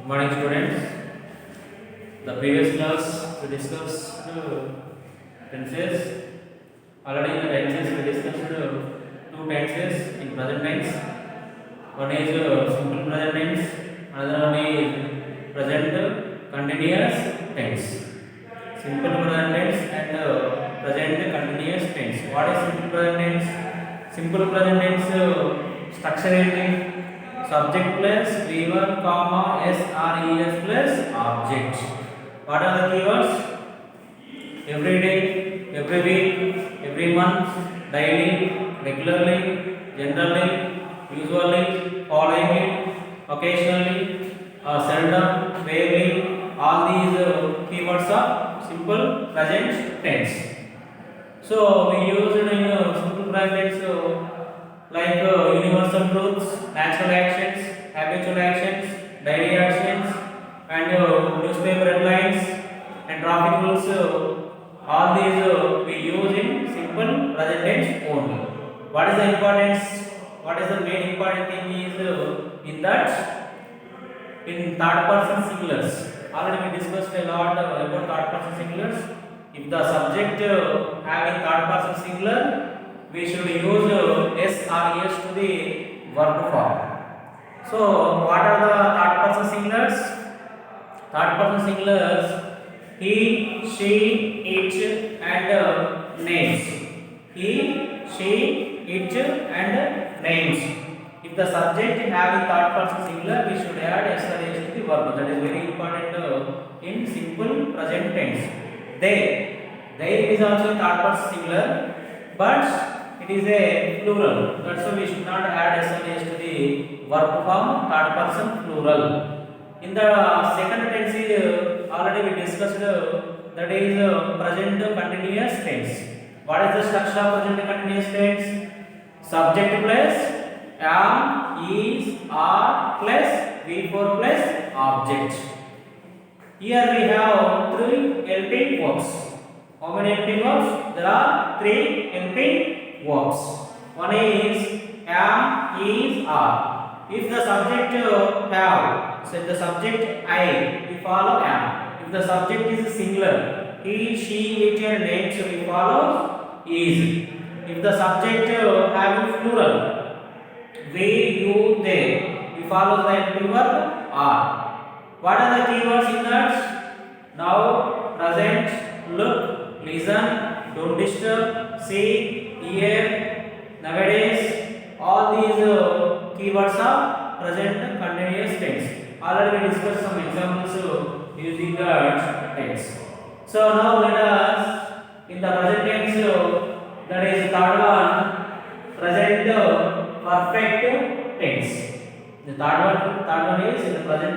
Morning students. The previous class we discussed tenses. Already in the tenses we discussed two tenses in present tense. One is simple present tense. Another one is present continuous tense. Simple present tense and present continuous tense. What is simple present tense? Simple present tense structure is subject plus V1 comma SRES plus object. What are the keywords? Every day, every week, every month, daily, regularly, generally, usually, following, occasionally, seldom, rarely. All these keywords are simple present tense. So we use in simple present tense like universal truths, natural actions, habitual actions, daily actions, and newspaper headlines and traffic rules. All these we use in simple present tense only. What is the importance? What is the main important thing is in that in third person singulars. Already we discussed a lot about third person singulars. If the subject having third person singular, we should use S or es to the verb form. So, what are the third person singulars? Third person singulars: he, she, it, and names. He, she, it, and names. If the subject having third person singular, we should add S or es to the verb. That is very important in simple present tense. They is also third person singular, but it is a plural. That's why we should not add S or es to the verb form third person plural. In the second tense, already we discussed that is present continuous tense. What is the structure of present continuous tense? Subject plus am, is, are plus V4 plus object. Here we have three helping verbs. How many helping verbs? There are three helping verbs. One is am, is, are. If the subject have, so the subject I, we follow am. If the subject is singular, he, she, it, and names, we follow is. If the subject having plural, we, you, they, we follow the helping verb are. What are the keywords in that? Now, present, look, listen, don't disturb, see, hear, nowadays. All these keywords are present continuous tense. Already we discussed some examples using that tense. So now let us in the present tense, that is third one, present perfect tense. The third one is in the present.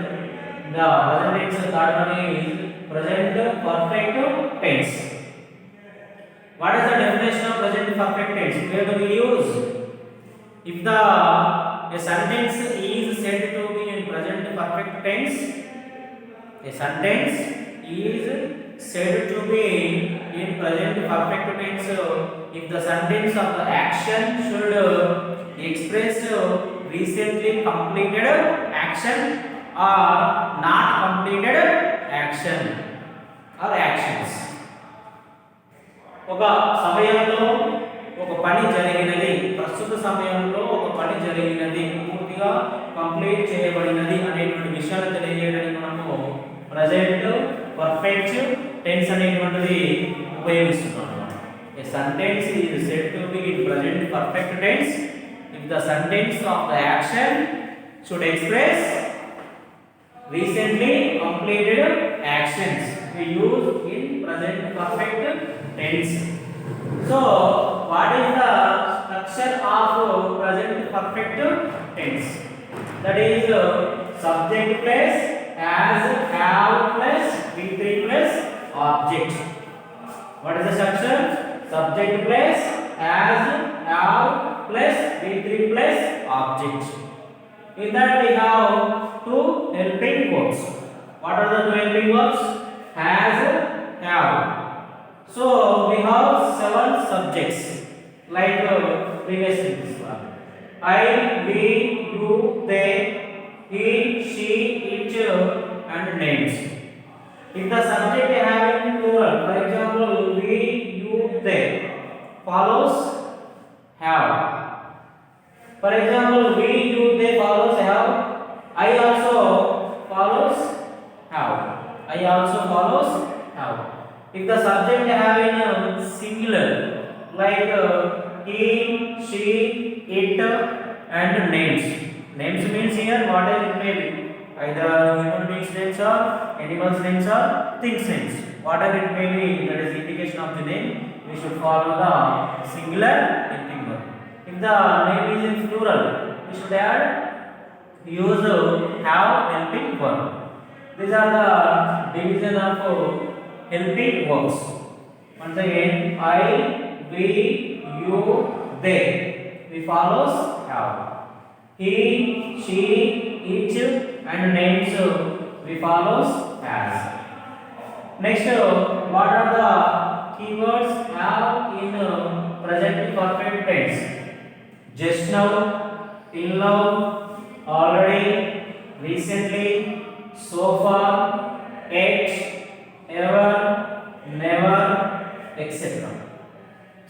The present tense. The third one is present perfect tense. What is the definition of present perfect tense? Where do we use? If a sentence is said to be in present perfect tense, a sentence is said to be in present perfect tense if the sentence of the action should express recently completed action or not completed action or actions. ఒక సమయంలో ఒక పని జరిగినది, ప్రస్తుత సమయంలో ఒక పని జరిగినది, పూర్తిగా కంప్లీట్ చేయబడినది అనేటువంటి విషయాలు తెలియజేయడానికి మనము ప్రెజెంట్ పర్ఫెక్ట్ టెన్స్ అనేటువంటిది ఉపయోగిస్తున్నాం. A sentence is said to be in present perfect tense if the sentence of the action should express recently completed actions. We use in present perfect tense. So, what is the structure of present perfect tense? That is subject plus as, have plus V3 plus object. What is the structure? Subject plus as, have plus V3 plus object. In that we have two helping verbs. What are the two helping verbs? Has, have. So we have 7 subjects like previously this one. I, we, you, they, he, she, it, subject having plural, for example, we, you, they follows have. For example, we, you, they follows have. I also follows have. I also follows have. If the subject having a singular like he, she, it, and names. Names means here whatever it may be, either human beings names or animals names or things names. Whatever it may be, that is indication of the name. We should follow the singular helping verb. If the name is in plural, we should add use have helping verb. These are the division of helping verbs. Once again, I, we, you, they. We follows have. He, she, it, and names we follows has. Next, what are the keywords have in present perfect tense? Just now, till now, already, recently, so far, yet, ever, never, etc.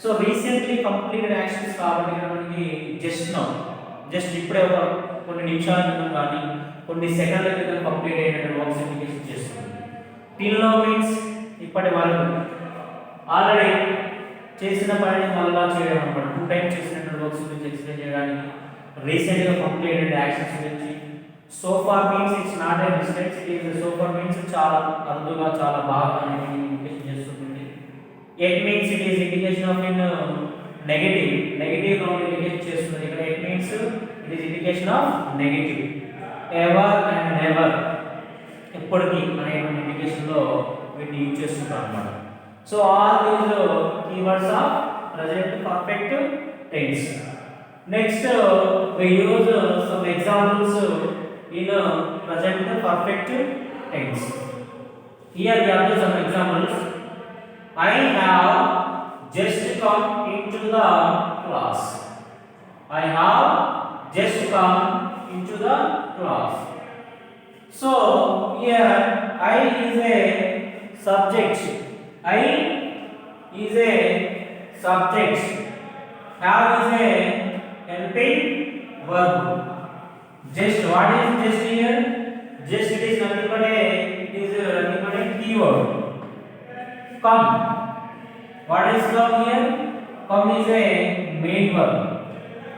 So recently completed actions కాబట్టి ఇక్కడ మనకి just now, just ఇప్పుడే ఒక కొన్ని నిమిషాల క్రితం కానీ కొన్ని సెకండ్ల క్రితం కంప్లీట్ అయినటువంటి వర్క్స్ ఇండికేషన్ చేస్తుంది. till now means ఇప్పటి వరకు, ఆల్రెడీ చేసిన పనిని మళ్ళా చేయడం అన్నమాట. 2 టైమ్స్ చేసినటువంటి వర్క్స్ గురించి ఎక్స్ప్లెయిన్ చేయడానికి, రీసెంట్ గా కంప్లీటెడ్ యాక్షన్స్ గురించి. so far means it's not a distance, it is so far means చాలా అరుదుగా చాలా బాగా అనేది ఇండికేషన్ చేస్తుంది. yet means it is indication of in negative గా ఇండికేషన్ చేస్తుంది. ఇక్కడ it means it is indication of negative. ever and never ఎప్పటికీ అనే ఇండికేషన్ లో వీటిని యూజ్ చేస్తుంటారు అన్నమాట. So all these keywords are present perfect tense. Next we use some examples in present perfect tense. Here we have some examples. I have just come into the class. I have just come into the class. So here I is a subject. I is a subject. Have is a helping verb. Just, what is just here? Just it is nothing but a keyword. Come. What is come here? Come is a main verb.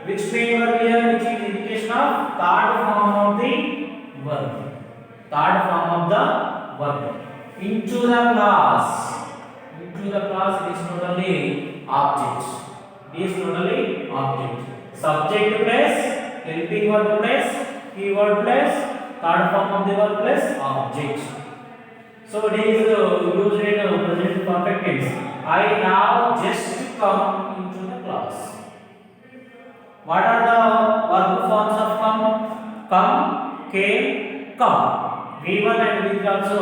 Which main verb here? Which is indication of third form of the verb. Third form of the verb. Into the class. Into the class is totally object. It is totally object. Subject plus helping verb plus keyword plus third form of the verb plus object. So it is used in present perfect tense. I have just come into the class. What are the verb forms of come? Come, came, come. V1 and V3 also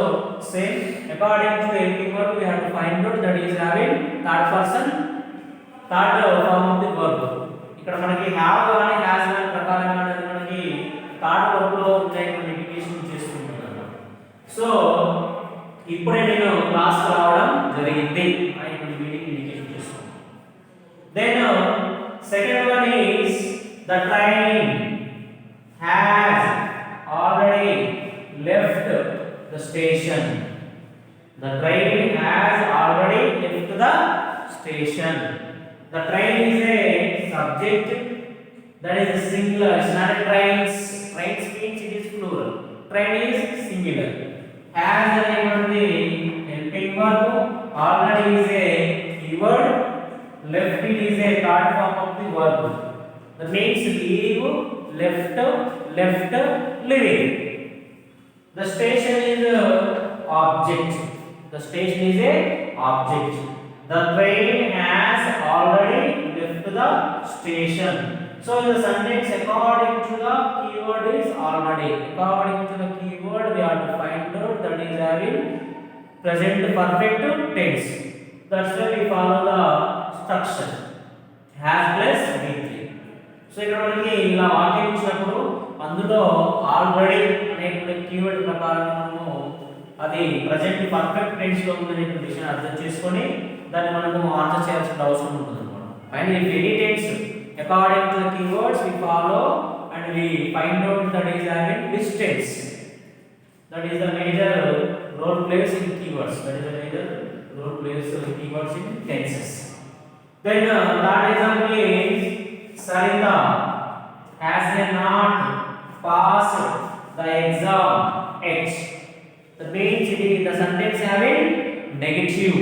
same. According to the helping verb, we have to find out that is having third person, third form of the verb. ఇక్కడ మనకి have గాని has గాని ప్రకారంగా మనకి third verb లో ఉండేటువంటి indication చేస్తుంది అన్నమాట. సో ఇప్పుడే నేను క్లాస్ రావడం జరిగింది అనేటువంటి మీనింగ్ ఇండికేషన్ చేస్తుంది. Then second one is the train has already left the station. The train has already left the station. The train is a subject, that is singular. It's not a trains. Trains means it is plural. Train is singular. Has the name of the helping verb. Already is a keyword. Left it is a third form of the verb. That means leave, left, leaving. The station is a object. The station is a object. The train has already left the station. So in the sentence, according to the keyword is already. According to the keyword, we have to find out that is having present perfect tense. That's why we follow the structure. Has plus V3. So ఇక్కడ మనకి ఇలా వాక్యం ఇచ్చినప్పుడు అందులో already అనేటువంటి keyword ప్రకారం మనము అది అది ప్రజెంట్ పర్ఫెక్ట్ టెన్స్ లో ఉందనే విషయాన్ని అర్థం చేసుకొని దాన్ని మనము ఆన్సర్ చేయాల్సిన అవసరం ఉంటుంది అన్నమాట. And if any tense according to the keywords we follow and we find out that is having which tense. That is the major role plays in keywords. That is the major role plays keywords in tenses. Then third example is Sarita has not passed the exam X. That means it is the sentence having negative.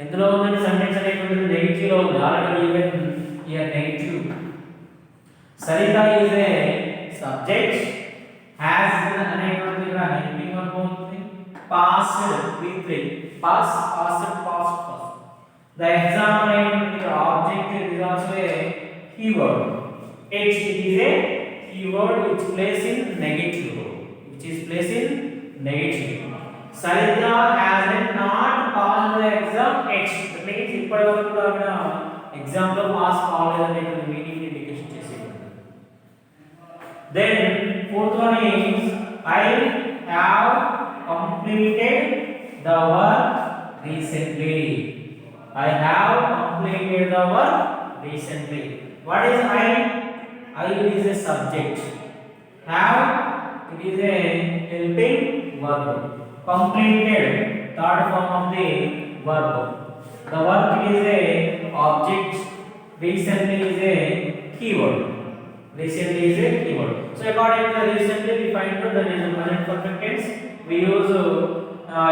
ఎందులో ఉందండి sentence అనేటువంటిది negative లో ఉంది. Already even here negative. Sarita is a subject, has అనేటువంటి ఇక్కడ helping verb అవుతుంది. past v3 past past. The exam అనేటువంటి object is also a keyword. It is a keyword which plays in negative. Sarita has not passed the exam X. That means ఇప్పటివరకు కూడా exam లో pass కాలేదనే meaning indication చేసేది. Then fourth one is I have completed the work recently. I have completed the work recently. What is I? I is a subject. Have it is a helping verb. Completed third form of the verb. The work is a object. Recently is a keyword. Recently is a keyword. So according to recently we find out that is a present perfect tense. We use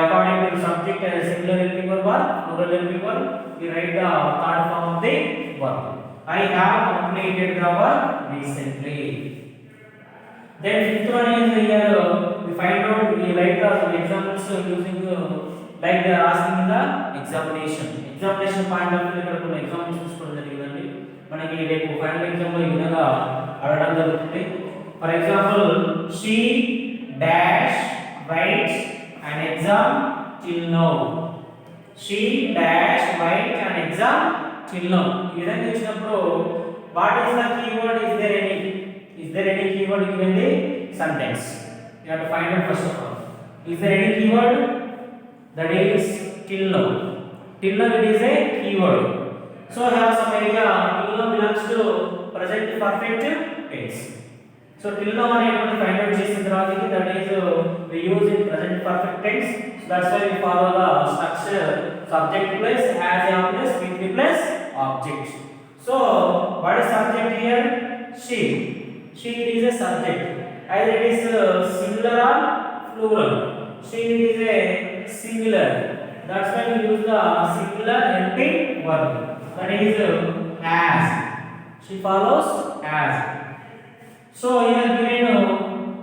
according to the subject as a singular helping verb or plural helping verb. We write the third form of the verb. I have completed the work recently. Then fifth one is here we find out we write the examples using like they are asking in the examination. Examination point of view ఇక్కడ కొన్ని examples తీసుకోవడం జరిగిందండి. మనకి రేపు final exam లో ఈ విధంగా అడగడం జరుగుతుంది. For example she dash writes an exam till now. She dash writes an exam till now. ఈ విధంగా ఇచ్చినప్పుడు what is the keyword? Is there any keyword given the sentence? You have to find out first of all. Is there any keyword? That is till now. Till now it is a keyword. So have some idea till now belongs to present perfect tense. So till now అనేటువంటి find out చేసిన తర్వాత that is we use in present perfect tense. So that's why we follow the structure subject plus has a plus with plus object. So what is subject here? She is a subject. Either it is singular or plural. She is a singular. That's why we use the singular helping verb. That is as. She follows as. So here given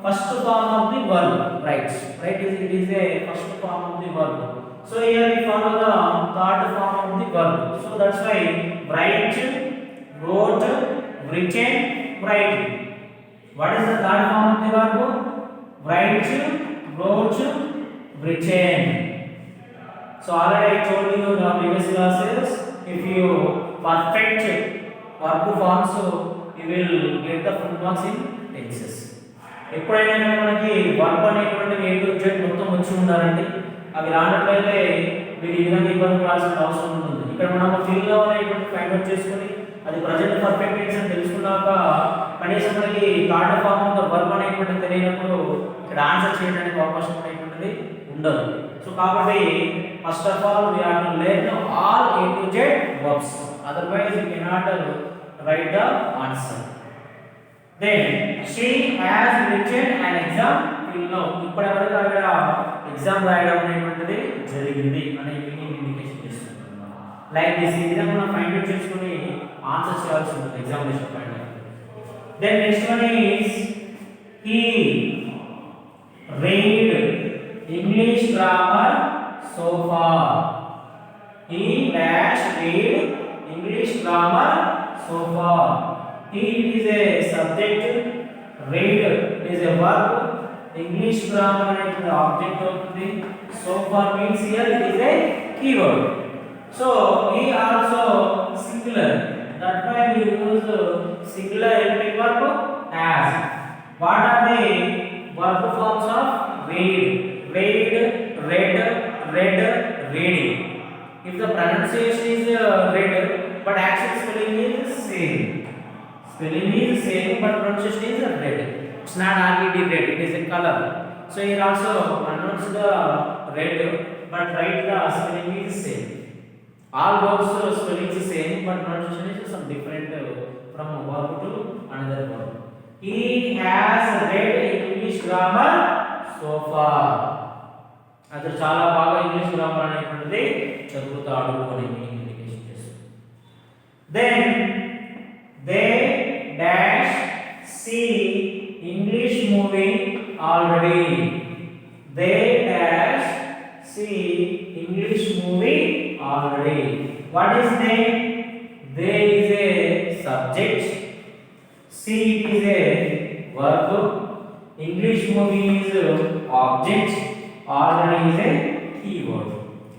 first form of the verb, right? It is a first form of the verb. So here we follow the third form of the verb. So that's why write, wrote, written, writing. What is the third form of the verb? Write, wrote, written. So already I told you in the previous classes, if you perfect verb forms, you will get the full marks in tenses. ఎప్పుడైనా మనకి verb అనేటువంటి A to Z మొత్తం వచ్చి ఉండాలండి. అవి రానట్లయితే మీరు ఈ విధంగా ఇబ్బంది పడాల్సిన అవసరం ఉంటుంది. ఇక్కడ మనం ఫిల్ లో అనేటువంటి ఫైండ్ అవుట్ చేసుకొని అది ప్రజెంట్ పర్ఫెక్ట్ టెన్స్ అని తెలుసుకున్నాక కనీసం మనకి third form of the verb అనేటువంటి తెలియనప్పుడు ఇక్కడ ఆన్సర్ చేయడానికి అవకాశం అనేటువంటిది ఉండదు. సో కాబట్టి first of all we have to learn all A to Z verbs, otherwise you cannot write the answer. Then she has written an exam till now. ఇప్పటివరకు అక్కడ ఎగ్జామ్ రాయడం అనేటువంటిది జరిగింది అనే మీనింగ్ ఇండికేషన్ చేస్తుంది. లైక్ దిస్ ఈ విధంగా మనం ఫైండ్ అవుట్ చేసుకొని ఆన్సర్ చేయాల్సి ఉంటుంది examination point. Then next one is he read English grammar so far. He dash read English grammar so far. He is a subject, read is a verb, English grammar is the object of the so far means here it is a keyword. So he also singular. That's why we use singular helping verb as. What are the verb forms of read? Read, pronunciation is red, but actual spelling is same. Spelling is same, but pronunciation is red. It's not RED red, it is a color. So here also pronounce the red, but write the spelling is same. All words spelling is same, but pronunciation is some different from one verb to another verb. He has read English grammar so far. అతను చాలా బాగా English grammar అనేటువంటిది చదువుతాడు అని indication చేస్తుంది. Then they dash see English movie already. They dash see English movie already. What is they? They is a subject. See is a verb. English movie is object. Already is a keyword.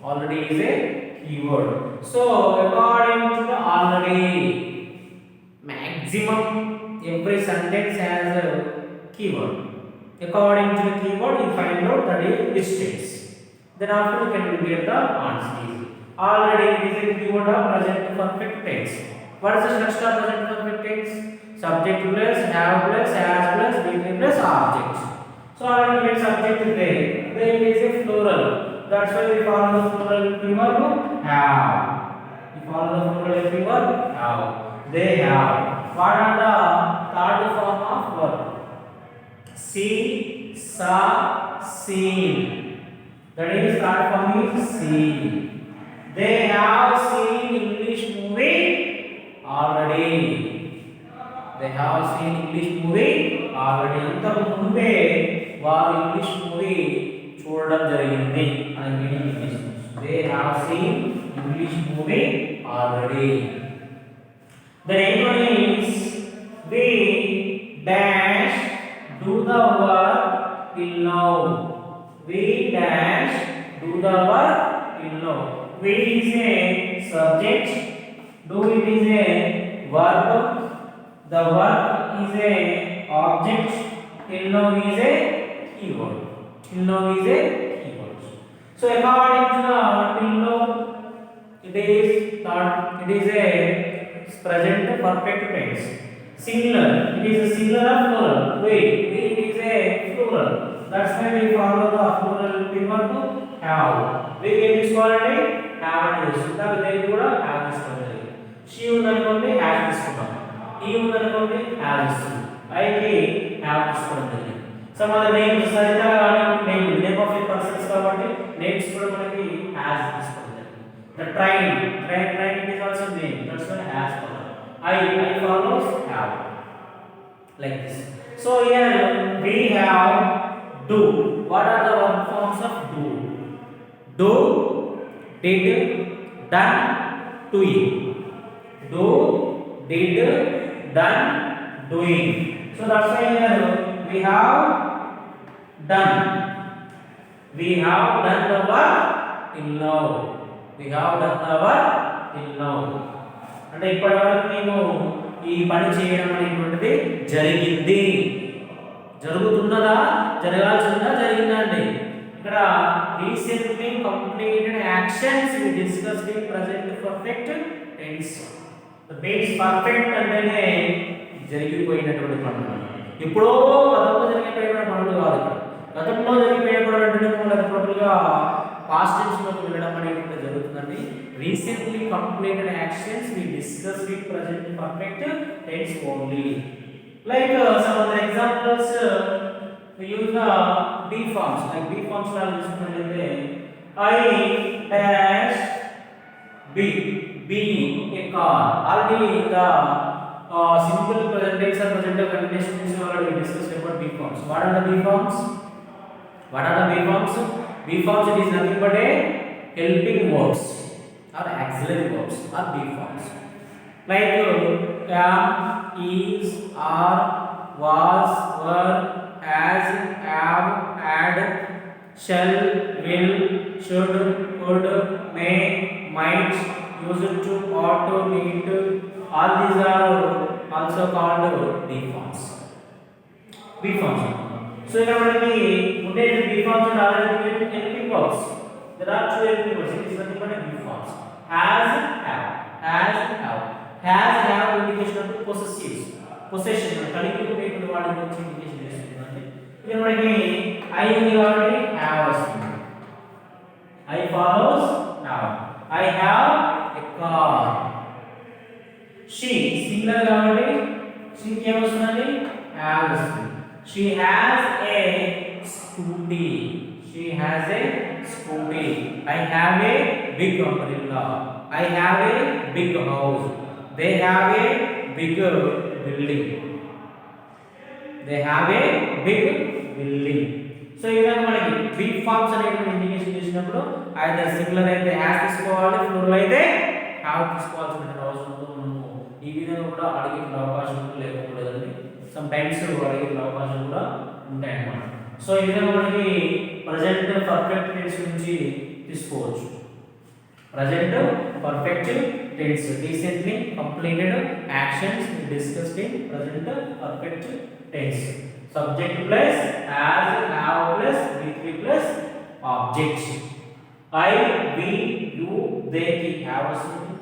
Already is a keyword. So according to the already, maximum every sentence has a keyword. According to the keyword, you find out that it which tense. Then after you can get the answer. Already is a keyword of present perfect tense. What is the structure of present perfect tense? Subject plus, have plus, has plus, be plus, object. So already get subject there. Then it is a plural. That's why we follow the plural verb have. We follow the plural verb have. They have. What are the third form of verb? See, saw, seen. That is third form is seen. They have seen English movie already. They have seen English movie already. అంతకు ముందే వారు English movie చూడడం జరిగింది అని meaning ఇస్తుంది. They have seen English movie already. The next one is we dash do the work till now. We dash do the work till now. We is a subject. Do it is a verb. The work is a object. Till now is a keyword. Till now is a keyword. So according to the till now, it is a present perfect tense. Singular. It is a singular or plural. Wait, it is a plural. That's why we follow the plural verb to have. We get this quality have and use. That they కూడా have this quality. She ఉందనుకోండి has తీసుకుంటాం. He ఉందనుకోండి has తీసుకుంటాం. I కి have తీసుకోవడం జరిగింది. Some other names Sarita name of a person కాబట్టి names కూడా మనకి has తీసుకోవడం జరిగింది. The train is also name. That's why has follow. I follows have. Like this. So here we have do. What are the verb forms of do? Do, did, done, doing. Do, did, done, doing. So that's why here we have done. We have done the work till now. We have done the work till now. అంటే ఇప్పటివరకు మేము ఈ పని చేయడం అనేటువంటిది జరిగింది. జరుగుతున్నదా, జరగాల్సిందా, జరిగిందా అండి. ఇక్కడ recently completed actions we discussed in present perfect tense. The base perfect అంటేనే జరిగిపోయినటువంటి పనులు. ఎప్పుడో గతంలో జరిగిపోయిన పనులు కాదు. గతంలో జరిగిపోయిన పనులు అంటే మనం టోటల్గా పాస్ట్ టెన్స్లోకి వెళ్ళడం అనేటువంటి జరుగుతుందండి. Recently completed actions we discussed in present perfect tense only. Like some other examples, we use the be forms. Like be forms are used. I dash be a car. Already the simple present tense or present continuous already we discussed about be forms. What are the be forms? What are the be forms? Be forms it is nothing but a helping verbs or auxiliary verbs or be forms. Like am, is, are, was, were, has, have, had, shall, will, should, could, may, might, used to, ought to, need to. All these are also called be forms. Be forms. So here already today be forms and already helping verbs. There are two helping verbs. It is nothing but a be forms. has, have indication of possessives. Possession కలిగి ఉండేటువంటి వాటి గురించి indication చేస్తుందండి. ఇది మనకి I ఉంది కాబట్టి have వస్తుంది. I follows have. I have a car. She singular కాబట్టి she కి ఏమొస్తుందండి? have వస్తుంది. She has a scooty. She has a scooty. I have a big umbrella. I have a big house. They have a big building. They have a big building. So ఈ విధంగా మనకి big forms అనేటువంటి indication చేసినప్పుడు either singular అయితే has తీసుకోవాలి, plural అయితే have తీసుకోవాల్సిన అవసరం ఉందో మనము ఈ విధంగా కూడా అడిగే అవకాశం లేకపోలేదండి. సమ్ టైమ్స్ అడిగే అవకాశం కూడా ఉంటాయి అన్నమాట. సో ఈ విధంగా మనకి ప్రజెంట్ పర్ఫెక్ట్ టెన్స్ నుంచి తీసుకోవచ్చు. Present perfect tense recently completed actions discussed in present perfect tense. Subject plus has, have plus be plus object. I, we, you, they కి have వస్తుంది.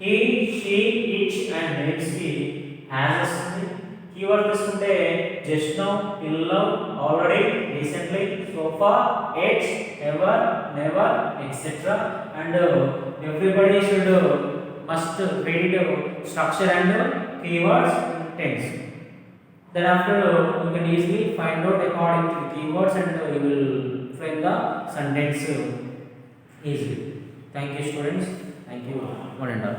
He, she, it and next కి has వస్తుంది. Keyword తీసుకుంటే just now, till now, already, recently, so far, yet, ever, never, etc. and everybody should must read structure and keywords tense. Then after you can easily find out according to the keywords and you will frame the sentence easily. Thank you students. Thank you one and all.